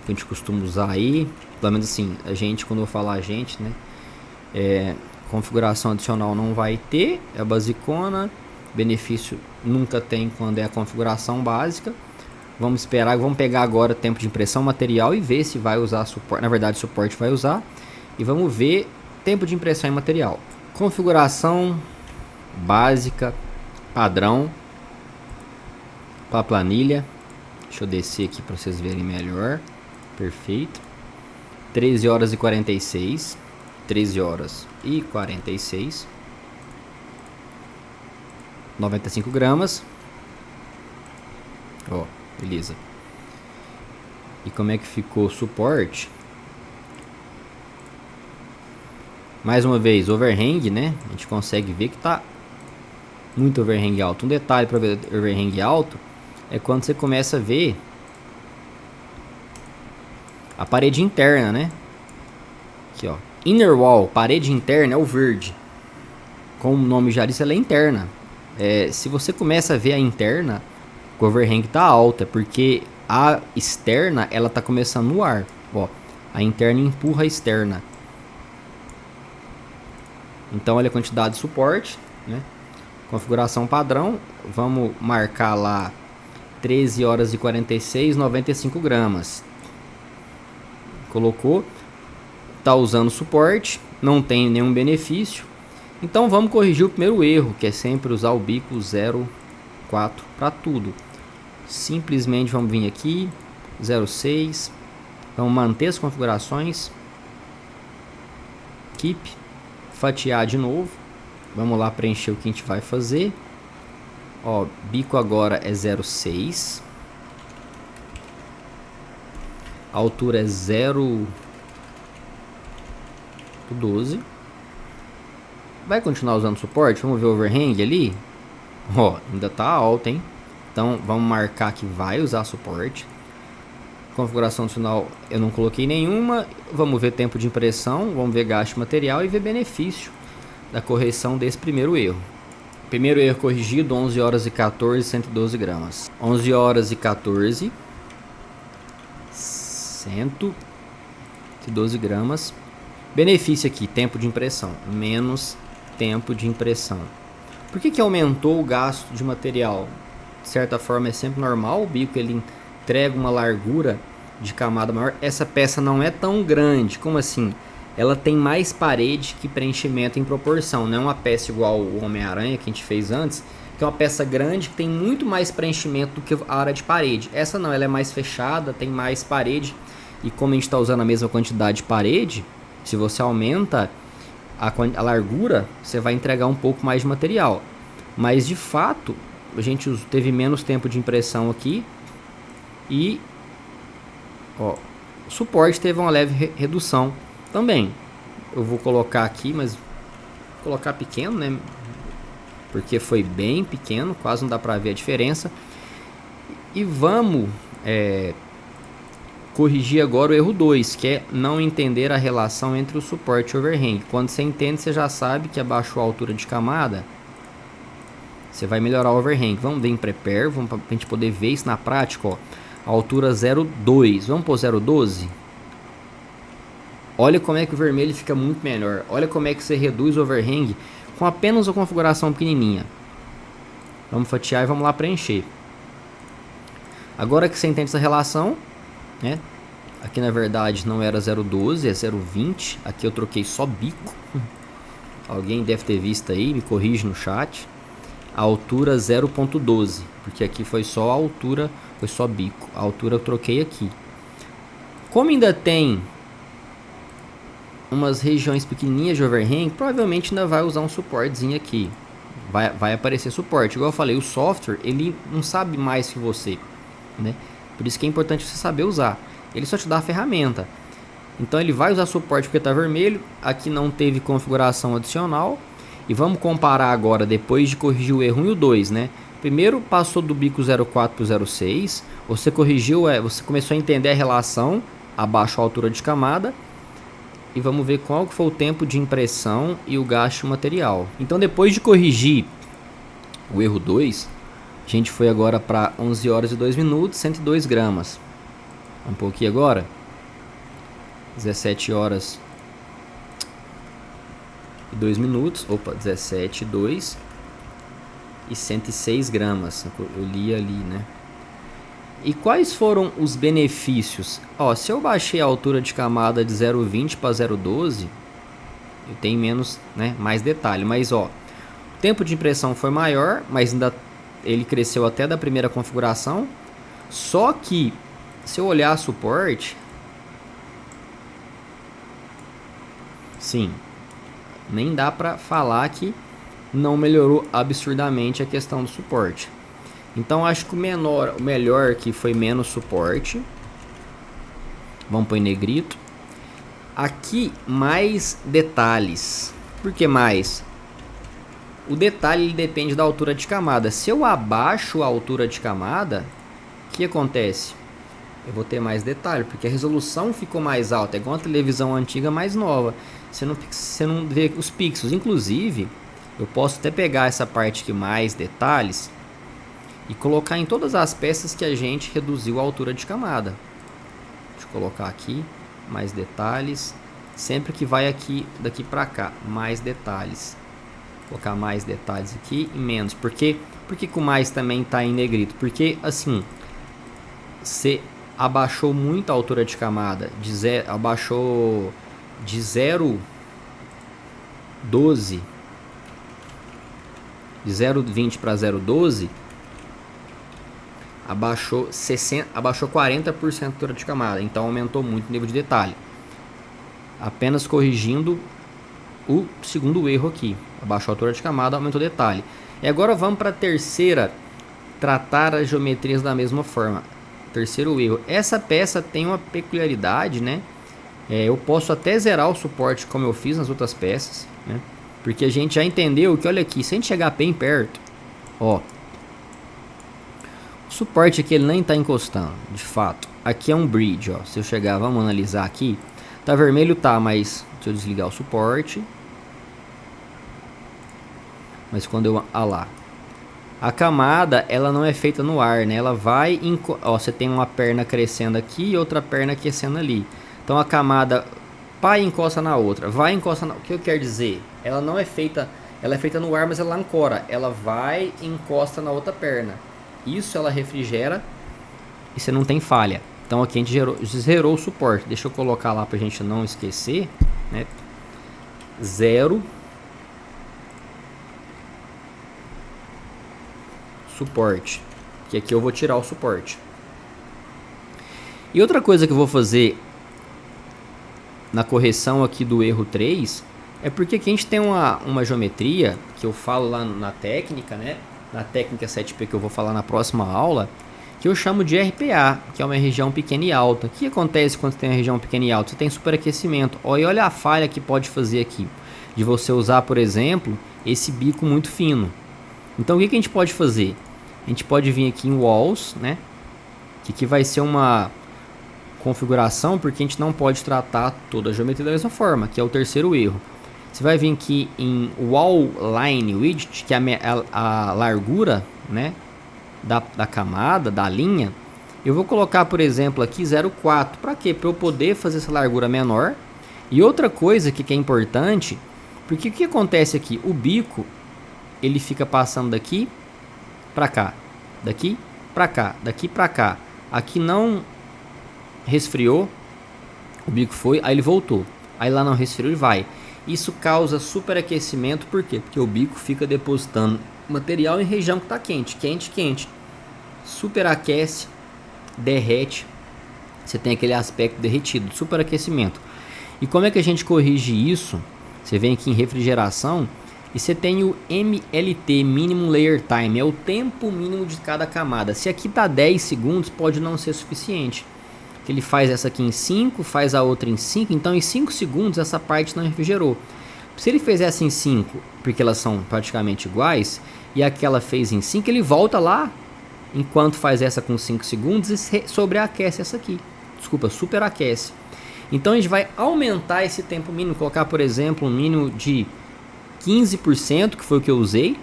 a gente costuma usar aí, pelo menos assim, a gente, quando eu falar a gente, né, configuração adicional não vai ter, é a basicona, benefício nunca tem quando é a configuração básica. Vamos esperar, vamos pegar agora tempo de impressão material e ver se vai usar suporte, na verdade suporte vai usar, e vamos ver tempo de impressão em material. Configuração básica, padrão, para a planilha, deixa eu descer aqui para vocês verem melhor, perfeito, 13 horas e 46, 13 horas e 46, 95 gramas, ó, beleza. E como é que ficou o suporte? Mais uma vez, overhang, né? A gente consegue ver que tá muito overhang alto. Um detalhe para ver overhang alto é quando você começa a ver a parede interna, né? Aqui, ó, inner wall, parede interna é o verde. Como o nome já disse, ela é interna. Se você começa a ver a interna, o overhang tá alto, é porque a externa ela tá começando no ar. Ó, a interna empurra a externa. Então olha a quantidade de suporte, né? Configuração padrão, vamos marcar lá 13 horas e 46, 95 gramas. Colocou, tá usando suporte, não tem nenhum benefício. Então vamos corrigir o primeiro erro, que é sempre usar o bico 04 para tudo. Simplesmente vamos vir aqui, 06, vamos manter as configurações, keep, fatiar de novo. Vamos lá preencher o que a gente vai fazer. Ó, bico agora é 06. A altura é 0,12. Vai continuar usando suporte? Vamos ver o overhang ali. Ó, ainda tá alto, hein? Então vamos marcar que vai usar suporte. Configuração adicional eu não coloquei nenhuma. Vamos ver tempo de impressão, vamos ver gasto de material e ver benefício da correção desse primeiro erro. Primeiro erro corrigido, 11 horas e 14, 112 gramas. 11 horas e 14, 112 gramas. Benefício aqui, tempo de impressão, menos tempo de impressão. Por que aumentou o gasto de material? De certa forma é sempre normal, o bico ele entrega uma largura de camada maior. Essa peça não é tão grande, como assim? Ela tem mais parede que preenchimento em proporção, não é uma peça igual o Homem-Aranha que a gente fez antes, que é uma peça grande que tem muito mais preenchimento do que a área de parede. Essa não, ela é mais fechada, tem mais parede, e como a gente está usando a mesma quantidade de parede, se você aumenta a largura, você vai entregar um pouco mais de material. Mas de fato, a gente teve menos tempo de impressão aqui. E ó, o suporte teve uma leve redução também. Eu vou colocar aqui, mas vou colocar pequeno, né? Porque foi bem pequeno, quase não dá para ver a diferença. E vamos corrigir agora o erro 2, que é não entender a relação entre o suporte e o overhang. Quando você entende, você já sabe que abaixou a altura de camada, você vai melhorar o overhang. Vamos ver em prepare, vamos para a gente poder ver isso na prática. Ó. A altura 0,2, vamos pôr 0,12. Olha como é que o vermelho fica muito melhor. Olha como é que você reduz o overhang com apenas uma configuração pequenininha. Vamos fatiar e vamos lá preencher. Agora que você entende essa relação, né? Aqui na verdade não era 0,12, é 0,20. Aqui eu troquei só bico. Alguém deve ter visto aí, me corrige no chat. A altura 0,12, porque aqui foi só a altura, foi só bico. A altura eu troquei aqui. Como ainda tem umas regiões pequenininhas de overhang, provavelmente ainda vai usar um suportezinho aqui. Vai aparecer suporte. Igual eu falei, o software, ele não sabe mais que você, né? Por isso que é importante você saber usar. Ele só te dá a ferramenta. Então ele vai usar suporte porque está vermelho. Aqui não teve configuração adicional. E vamos comparar agora, depois de corrigir o erro 1 e o 2, né? Primeiro passou do bico 0,4 para o 0,6. Você corrigiu, você começou a entender a relação, abaixo a altura de camada. E vamos ver qual que foi o tempo de impressão e o gasto de material. Então depois de corrigir o erro 2, a gente foi agora para 11 horas e 2 minutos, 102 gramas. Vamos pôr aqui agora. 17 horas e 2 minutos. Opa, 17, 2 e 106 gramas. Eu li ali, né? E quais foram os benefícios? Ó, se eu baixei a altura de camada de 0,20 para 0,12, eu tenho menos, né, mais detalhe. Mas ó, o tempo de impressão foi maior, mas ainda ele cresceu até da primeira configuração. Só que se eu olhar suporte, sim, nem dá para falar que não melhorou absurdamente a questão do suporte. Então acho que o melhor aqui foi menos suporte. Vamos pôr em negrito. Aqui mais detalhes. Por que mais? O detalhe ele depende da altura de camada. Se eu abaixo a altura de camada, o que acontece? Eu vou ter mais detalhe, porque a resolução ficou mais alta. É igual a televisão antiga mais nova. Você não vê os pixels. Inclusive, eu posso até pegar essa parte aqui mais detalhes e colocar em todas as peças que a gente reduziu a altura de camada. Deixa eu colocar aqui mais detalhes. Sempre que vai aqui daqui para cá, mais detalhes. Vou colocar mais detalhes aqui e menos. Por que o mais também está em negrito? Porque assim, você abaixou muito a altura de camada. Abaixou de 0,12, de 0,20 para 0,12. Abaixou 40% a altura de camada, então aumentou muito o nível de detalhe. Apenas corrigindo o segundo erro aqui. Abaixou a altura de camada, aumentou o detalhe. E agora vamos para a terceira, tratar as geometrias da mesma forma. Terceiro erro. Essa peça tem uma peculiaridade, né? Eu posso até zerar o suporte como eu fiz nas outras peças, né? Porque a gente já entendeu que, olha aqui, se a gente chegar bem perto, ó, o suporte aqui ele nem está encostando, de fato. Aqui é um bridge, ó. Se eu chegar, vamos analisar aqui. Tá vermelho, tá, mas deixa eu desligar o suporte. Mas quando eu... Ah lá. A camada, ela não é feita no ar, né? Ela vai... Ó, você tem uma perna crescendo aqui e outra perna aquecendo ali. Então a camada vai e encosta na outra. Vai e encosta na... O que eu quero dizer? Ela não é feita... Ela é feita no ar, mas ela ancora. Ela vai e encosta na outra perna. Isso ela refrigera e você não tem falha. Então aqui a gente zerou o suporte. Deixa eu colocar lá pra gente não esquecer, né? 0 suporte. Que aqui eu vou tirar o suporte. E outra coisa que eu vou fazer na correção aqui do erro 3 é porque aqui a gente tem uma geometria que eu falo lá na técnica, né? Na técnica 7P que eu vou falar na próxima aula, que eu chamo de RPA, que é uma região pequena e alta. O que acontece quando você tem uma região pequena e alta? Você tem superaquecimento. Olha a falha que pode fazer aqui, de você usar, por exemplo, esse bico muito fino. Então o que a gente pode fazer? a gente pode vir aqui em Walls, né? Que aqui vai ser uma configuração, porque a gente não pode tratar toda a geometria da mesma forma, que é o terceiro erro. Você vai vir aqui em Wall Line Width, que é a largura, né, da camada, da linha. Eu vou colocar, por exemplo, aqui 0,4. Para quê? Para eu poder fazer essa largura menor. E outra coisa que é importante, porque o que acontece aqui? O bico, ele fica passando daqui para cá, daqui para cá, daqui para cá. Aqui não resfriou, o bico foi, aí ele voltou. Aí lá não resfriou, ele vai. Isso causa superaquecimento, por quê? Porque o bico fica depositando material em região que está quente, quente, quente. Superaquece, derrete, você tem aquele aspecto derretido, superaquecimento. E como é que a gente corrige isso? Você vem aqui em refrigeração e você tem o MLT, Minimum Layer Time, é o tempo mínimo de cada camada. Se aqui está 10 segundos, pode não ser suficiente. Ele faz essa aqui em 5, faz a outra em 5, então em 5 segundos essa parte não refrigerou. Se ele fez essa em 5, porque elas são praticamente iguais, e aquela fez em 5, ele volta lá, enquanto faz essa com 5 segundos e sobreaquece essa aqui. Desculpa, superaquece. Então a gente vai aumentar esse tempo mínimo, colocar, por exemplo, um mínimo de 15%, que foi o que eu usei,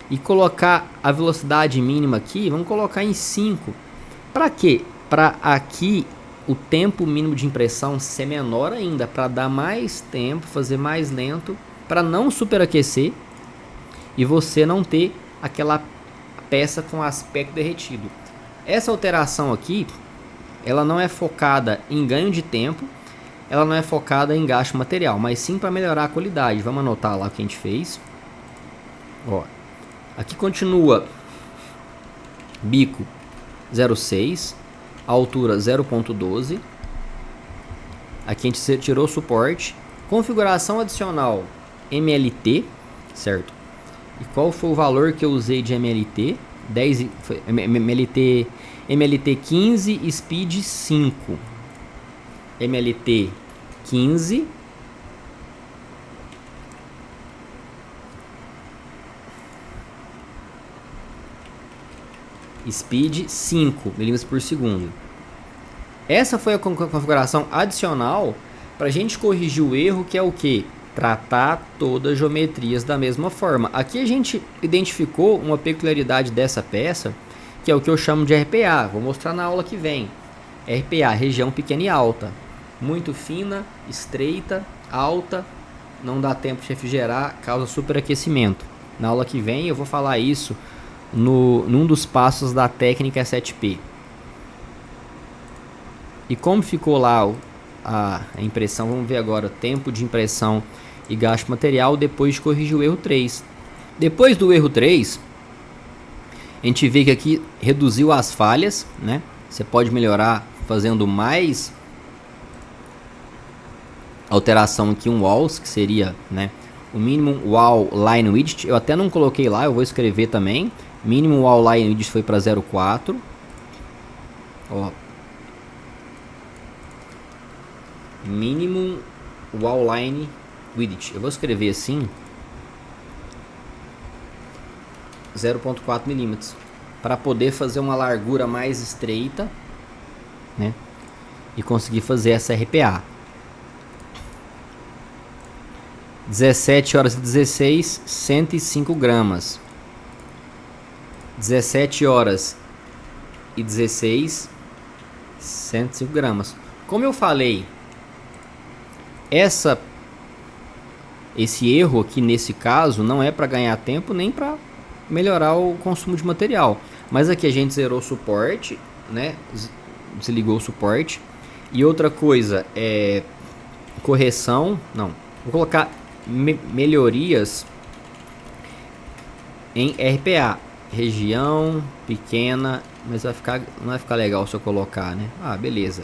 e colocar a velocidade mínima aqui, vamos colocar em 5. Para quê? Para aqui o tempo mínimo de impressão ser menor ainda, para dar mais tempo, fazer mais lento, para não superaquecer e você não ter aquela peça com aspecto derretido. Essa alteração aqui, ela não é focada em ganho de tempo, ela não é focada em gasto de material, mas sim para melhorar a qualidade. Vamos anotar lá o que a gente fez. Ó, aqui continua bico 0,6, altura 0,12. Aqui a gente tirou o suporte. Configuração adicional MLT, certo? E qual foi o valor que eu usei de MLT? 10, foi, MLT 15, Speed 5. MLT 15. Speed 5 milímetros por segundo. Essa foi a configuração adicional para a gente corrigir o erro, que é o que? Tratar todas as geometrias da mesma forma. Aqui a gente identificou uma peculiaridade dessa peça, que é o que eu chamo de RPA. Vou mostrar na aula que vem. RPA, região pequena e alta. Muito fina, estreita, alta, não dá tempo de refrigerar, causa superaquecimento. Na aula que vem eu vou falar isso num dos passos da técnica 7P. E como ficou lá a impressão, vamos ver agora o tempo de impressão e gasto de material depois de corrigir o erro 3. Depois do erro 3, a gente vê que aqui reduziu as falhas, né? Você pode melhorar fazendo mais alteração aqui, um walls, que seria, né, o minimum wall line width. Eu até não coloquei lá, eu vou escrever também. Minimum wall line width foi para 0,4. Ó, minimum wall line width, eu vou escrever assim, 0,4 milímetros, para poder fazer uma largura mais estreita, né, e conseguir fazer essa RPA. 17 horas e 16, 105 gramas. 17 horas e 16, 105 gramas. Como eu falei, esse erro aqui nesse caso não é para ganhar tempo nem para melhorar o consumo de material. Mas aqui a gente zerou o suporte, né? Desligou o suporte. E outra coisa é correção. Não, vou colocar melhorias em RPA, região pequena, mas não vai ficar legal se eu colocar, né? Ah, beleza.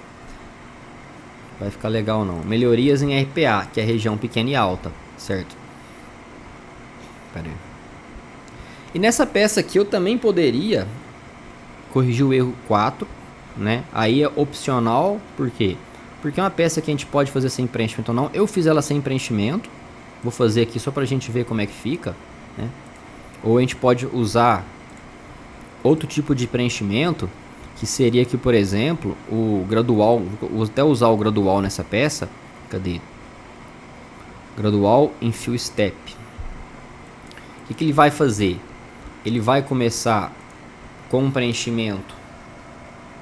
Vai ficar legal não. Melhorias em RPA, que é região pequena e alta, certo? Pera aí. E nessa peça aqui eu também poderia corrigir o erro 4, né? Aí é opcional, por quê? Porque é uma peça que a gente pode fazer sem preenchimento ou não. Eu fiz ela sem preenchimento. Vou fazer aqui só pra gente ver como é que fica, né? Ou a gente pode usar outro tipo de preenchimento, que seria aqui, por exemplo, o gradual. Vou até usar o gradual nessa peça. Cadê? Gradual Infill Step. O que ele vai fazer? Ele vai começar com um preenchimento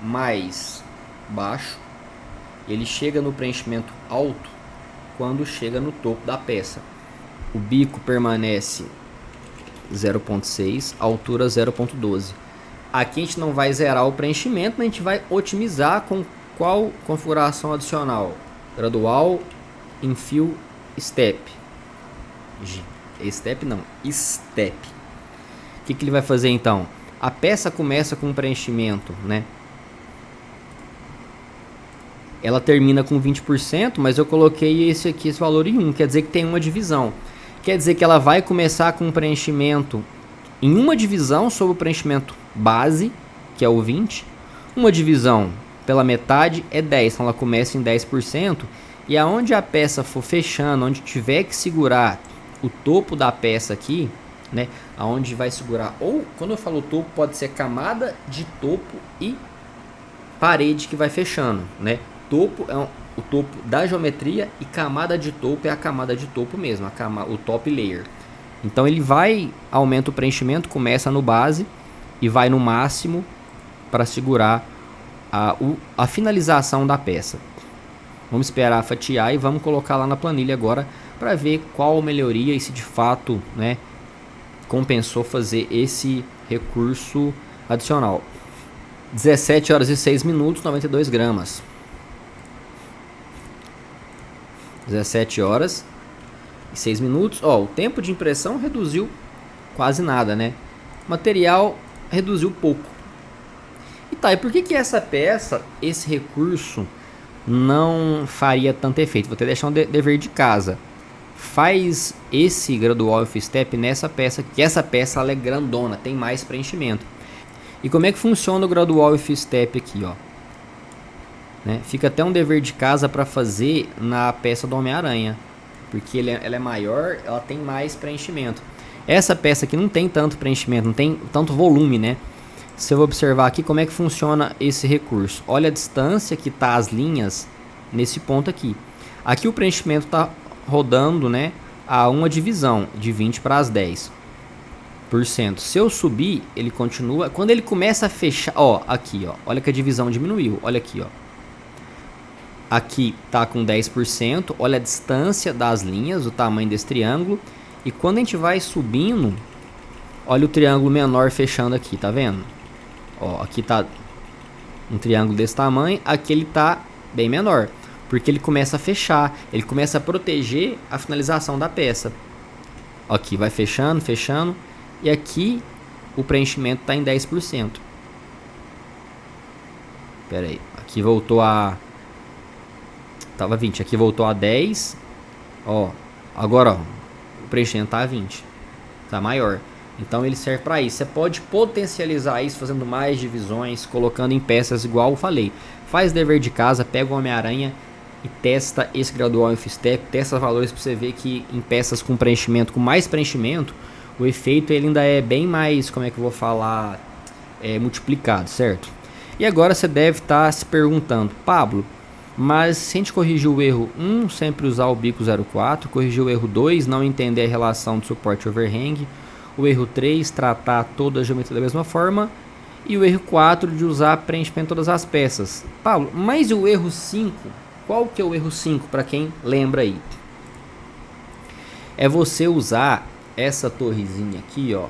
mais baixo. Ele chega no preenchimento alto quando chega no topo da peça. O bico permanece 0.6, altura 0.12. Aqui a gente não vai zerar o preenchimento, mas a gente vai otimizar com qual configuração adicional? Gradual Infill Step. Step não, Step. O que ele vai fazer então? A peça começa com um preenchimento, né? Ela termina com 20%, mas eu coloquei esse valor em 1, quer dizer que tem uma divisão. Quer dizer que ela vai começar com um preenchimento em uma divisão sobre o preenchimento base, que é o 20. Uma divisão pela metade é 10, então ela começa em 10%. E aonde a peça for fechando, onde tiver que segurar o topo da peça aqui, né? Aonde vai segurar, ou quando eu falo topo, pode ser camada de topo e parede que vai fechando, né? Topo é o topo da geometria e camada de topo é a camada de topo mesmo, o top layer. Então ele vai, aumenta o preenchimento, começa no base e vai no máximo para segurar a finalização da peça. Vamos esperar fatiar e vamos colocar lá na planilha agora para ver qual melhoria e se de fato, né, compensou fazer esse recurso adicional. 17 horas e 6 minutos, 92 gramas. 17 horas e 6 minutos. Ó, o tempo de impressão reduziu quase nada, né? O material reduziu pouco. E tá, e por que essa peça, esse recurso, não faria tanto efeito? Vou até deixar um dever de casa. Faz esse gradual Infill Step nessa peça, que essa peça ela é grandona, tem mais preenchimento. E como é que funciona o gradual Infill Step aqui, ó? Né? Fica até um dever de casa para fazer na peça do Homem-Aranha, porque ela é maior, ela tem mais preenchimento. Essa peça aqui não tem tanto preenchimento, não tem tanto volume, né? Se eu observar aqui como é que funciona esse recurso, olha a distância que tá as linhas nesse ponto aqui. Aqui o preenchimento tá rodando, né, a uma divisão de 20 para as 10%. Se eu subir, ele continua. Quando ele começa a fechar, ó, aqui, ó, olha que a divisão diminuiu, olha aqui, ó. Aqui tá com 10%, olha a distância das linhas, o tamanho desse triângulo. E quando a gente vai subindo, olha o triângulo menor fechando aqui, tá vendo? Ó, aqui tá um triângulo desse tamanho, aqui ele tá bem menor, porque ele começa a fechar, ele começa a proteger a finalização da peça. Aqui vai fechando, fechando, e aqui o preenchimento tá em 10%. Pera aí, aqui voltou a... Tava 20, aqui voltou a 10. Ó, agora, ó, o preenchimento tá a 20. Tá maior. Então ele serve para isso. Você pode potencializar isso fazendo mais divisões, colocando em peças igual eu falei. Faz dever de casa, pega o Homem-Aranha e testa esse gradual Infill Step, testa valores para você ver que em peças com preenchimento, com mais preenchimento, o efeito ele ainda é bem mais, como é que eu vou falar, multiplicado, certo? E agora você deve estar se perguntando, Pablo, mas se a gente corrigir o erro 1, sempre usar o bico 04, corrigir o erro 2, não entender a relação de suporte overhang, o erro 3, tratar toda a geometria da mesma forma, e o erro 4, de usar preenchimento em todas as peças. Pablo, mas o erro 5, qual que é o erro 5 para quem lembra aí? É você usar essa torrezinha aqui, ó,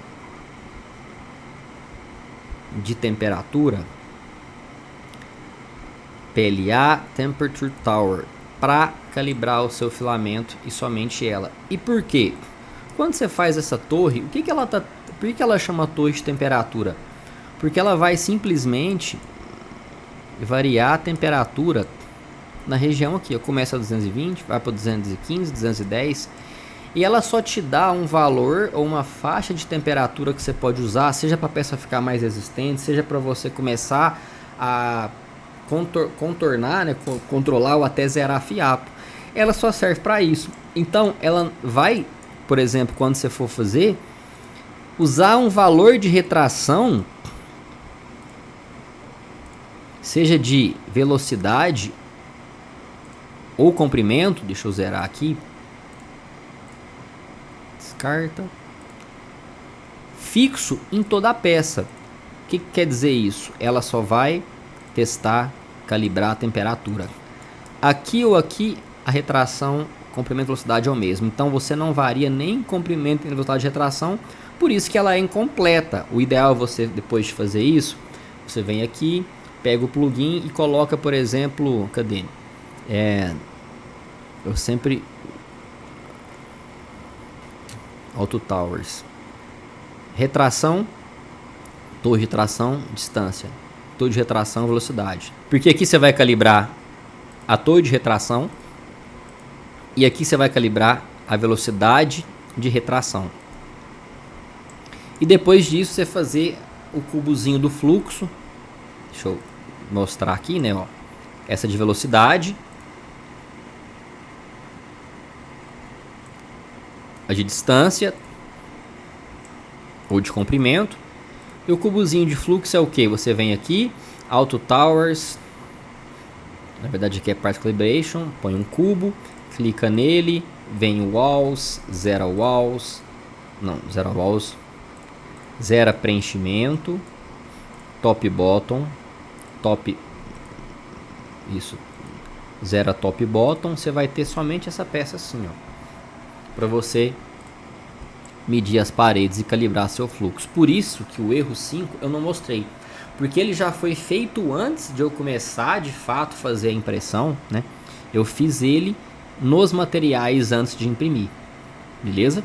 de temperatura, PLA Temperature Tower, para calibrar o seu filamento e somente ela. E por quê? Quando você faz essa torre, por que ela chama torre de temperatura? Porque ela vai simplesmente variar a temperatura na região aqui. Começa a 220, vai para 215, 210, e ela só te dá um valor ou uma faixa de temperatura que você pode usar, seja para a peça ficar mais resistente, seja para você começar a contornar, né, controlar ou até zerar fiapo. Ela só serve para isso. Então ela vai, por exemplo, quando você for fazer, usar um valor de retração seja de velocidade ou comprimento, deixa eu zerar aqui, descarta, fixo em toda a peça. O que quer dizer isso? Ela só vai testar, calibrar a temperatura. Aqui ou aqui, a retração, comprimento e velocidade é o mesmo. Então você não varia nem comprimento nem velocidade de retração, por isso que ela é incompleta. O ideal é você, depois de fazer isso, você vem aqui, pega o plugin e coloca, por exemplo, cadê? Eu sempre... Auto Towers. Retração, torre de tração, distância. Torre de retração, velocidade. Porque aqui você vai calibrar a torre de retração e aqui você vai calibrar a velocidade de retração. E depois disso você fazer o cubozinho do fluxo. Deixa eu mostrar aqui, né? Ó. Essa de velocidade. A de distância. Ou de comprimento. E o cubozinho de fluxo é o que? Você vem aqui, Auto Towers. Na verdade aqui é Part Calibration. Põe um cubo. Clica nele. Vem o Walls. Zera Walls. Não, zera Walls. Zera preenchimento. Top Bottom. Top. Isso. Zera Top Bottom. Você vai ter somente essa peça assim, ó. Para você medir as paredes e calibrar seu fluxo. Por isso que o erro 5 eu não mostrei. Porque ele já foi feito antes de eu começar de fato fazer a impressão, né? Eu fiz ele nos materiais antes de imprimir. Beleza?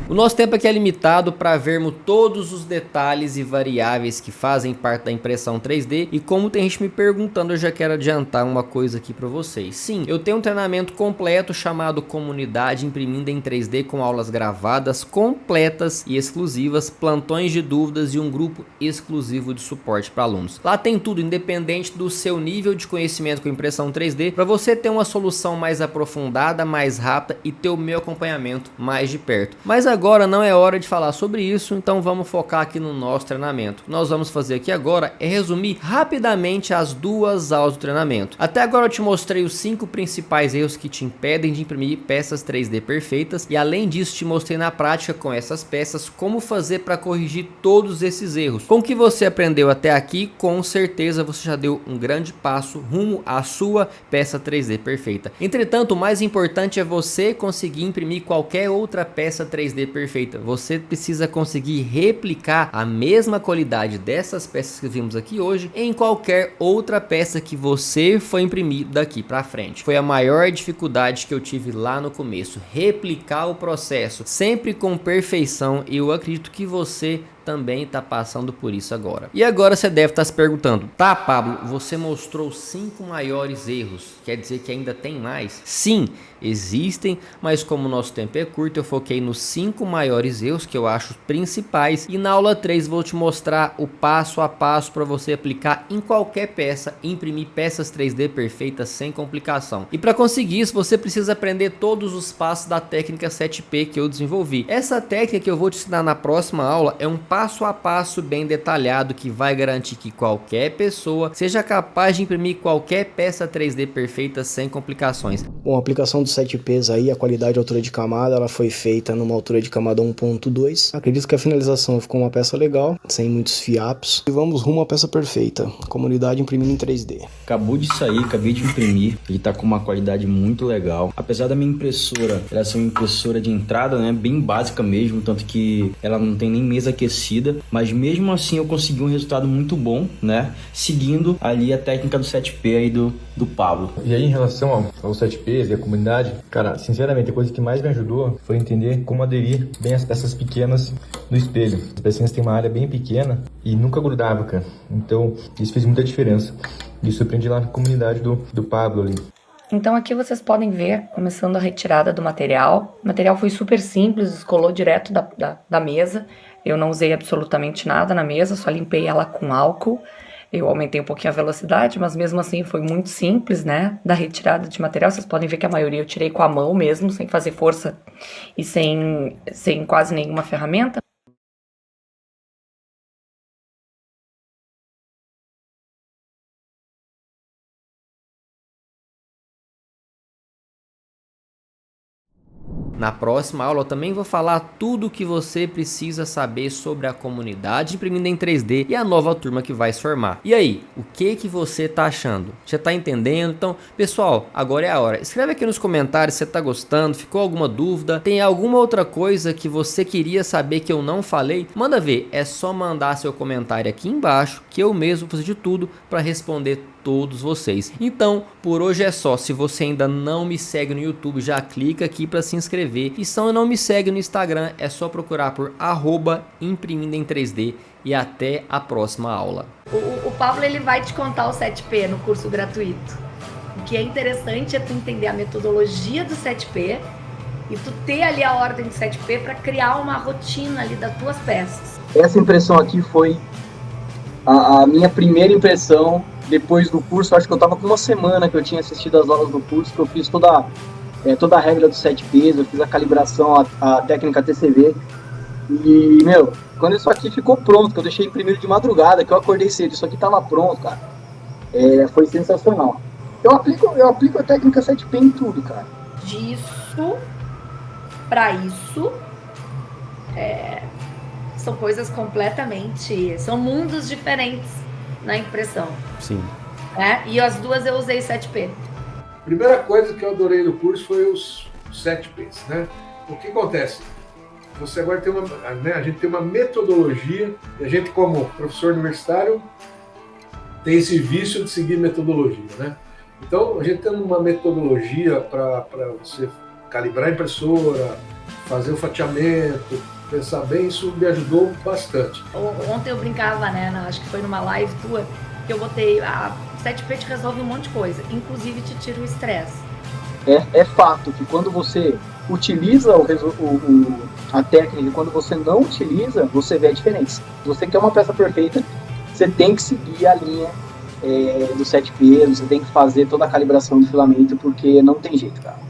O nosso tempo aqui é limitado para vermos todos os detalhes e variáveis que fazem parte da impressão 3D. E como tem gente me perguntando, eu já quero adiantar uma coisa aqui para vocês. Sim, eu tenho um treinamento completo chamado Comunidade Imprimindo em 3D, com aulas gravadas, completas e exclusivas, plantões de dúvidas e um grupo exclusivo de suporte para alunos. Lá tem tudo, independente do seu nível de conhecimento com impressão 3D, para você ter uma solução mais aprofundada, mais rápida e ter o meu acompanhamento mais de perto. Mas agora não é hora de falar sobre isso, então vamos focar aqui no nosso treinamento. O que nós vamos fazer aqui agora é resumir rapidamente as 2 aulas do treinamento. Até agora eu te mostrei os 5 principais erros que te impedem de imprimir peças 3D perfeitas e além disso te mostrei na prática com essas peças como fazer para corrigir todos esses erros. Com o que você aprendeu até aqui, com certeza você já deu um grande passo rumo à sua peça 3D perfeita. Entretanto, o mais importante é você conseguir imprimir qualquer outra peça 3D perfeita. Você precisa conseguir replicar a mesma qualidade dessas peças que vimos aqui hoje em qualquer outra peça que você for imprimir daqui para frente. Foi a maior dificuldade que eu tive lá no começo, replicar o processo sempre com perfeição, e eu acredito que você também está passando por isso agora. E agora você deve estar se perguntando: tá, Pablo, você mostrou 5 maiores erros, quer dizer que ainda tem mais? Sim, existem, mas como o nosso tempo é curto, eu foquei nos 5 maiores erros que eu acho principais, e na aula 3 vou te mostrar o passo a passo para você aplicar em qualquer peça e imprimir peças 3D perfeitas sem complicação. E para conseguir isso, você precisa aprender todos os passos da técnica 7P que eu desenvolvi. Essa técnica que eu vou te ensinar na próxima aula é um passo a passo bem detalhado que vai garantir que qualquer pessoa seja capaz de imprimir qualquer peça 3D perfeita sem complicações. Bom, a aplicação do 7Ps aí, a qualidade de altura de camada, ela foi feita numa altura de camada 1.2. Acredito que a finalização ficou uma peça legal, sem muitos fiapos. E vamos rumo à peça perfeita. Comunidade imprimindo em 3D. Acabou de sair, acabei de imprimir. Ele tá com uma qualidade muito legal. Apesar da minha impressora, ela ser uma impressora de entrada, né, bem básica mesmo, tanto que ela não tem nem mesa aquecida, mas mesmo assim eu consegui um resultado muito bom, né, seguindo ali a técnica do 7P aí do Pablo. E aí, em relação ao 7Ps e a comunidade, cara, sinceramente, a coisa que mais me ajudou foi entender como aderir bem as peças pequenas no espelho. As pecinhas têm uma área bem pequena e nunca grudava, cara. Então, isso fez muita diferença. Isso eu aprendi lá na comunidade do Pablo ali. Então aqui vocês podem ver, começando a retirada do material. O material foi super simples, descolou direto da mesa. Eu não usei absolutamente nada na mesa, só limpei ela com álcool. Eu aumentei um pouquinho a velocidade, mas mesmo assim foi muito simples, né? Da retirada de material, vocês podem ver que a maioria eu tirei com a mão mesmo, sem fazer força e sem quase nenhuma ferramenta. Na próxima aula eu também vou falar tudo o que você precisa saber sobre a comunidade imprimindo em 3D e a nova turma que vai se formar. E aí, o que você tá achando? Já tá entendendo? Então, pessoal, agora é a hora. Escreve aqui nos comentários se você tá gostando, ficou alguma dúvida, tem alguma outra coisa que você queria saber que eu não falei? Manda ver, é só mandar seu comentário aqui embaixo que eu mesmo vou fazer de tudo para responder todos vocês. Então, por hoje é só. Se você ainda não me segue no YouTube, já clica aqui para se inscrever. E se não me segue no Instagram, é só procurar por @imprimindo em 3D. E até a próxima aula. O Pablo ele vai te contar o 7P no curso gratuito. O que é interessante é tu entender a metodologia do 7P e tu ter ali a ordem do 7P para criar uma rotina ali das tuas peças. Essa impressão aqui foi a minha primeira impressão depois do curso. Acho que eu tava com uma semana que eu tinha assistido as aulas do curso, que eu fiz toda a regra dos 7Ps, eu fiz a calibração, a técnica TCV. E, meu, quando isso aqui ficou pronto, que eu deixei imprimido de madrugada, que eu acordei cedo, isso aqui tava pronto, cara, foi sensacional. Eu aplico a técnica 7P em tudo, cara. Disso pra isso, são coisas completamente... São mundos diferentes na impressão. Sim. E as duas eu usei 7P. Primeira coisa que eu adorei do curso foi os 7Ps, né? O que acontece? Você agora tem a gente tem uma metodologia, e a gente, como professor universitário, tem esse vício de seguir metodologia, né? Então, a gente tem uma metodologia para você calibrar a impressora, fazer o fatiamento, pensar bem, isso me ajudou bastante. Ontem eu brincava, né? Acho que foi numa live tua, que eu botei a 7P te resolve um monte de coisa, inclusive te tira o estresse. É fato que quando você utiliza a técnica e quando você não utiliza, você vê a diferença. Se você quer uma peça perfeita, você tem que seguir a linha do 7P, você tem que fazer toda a calibração do filamento, porque não tem jeito, cara.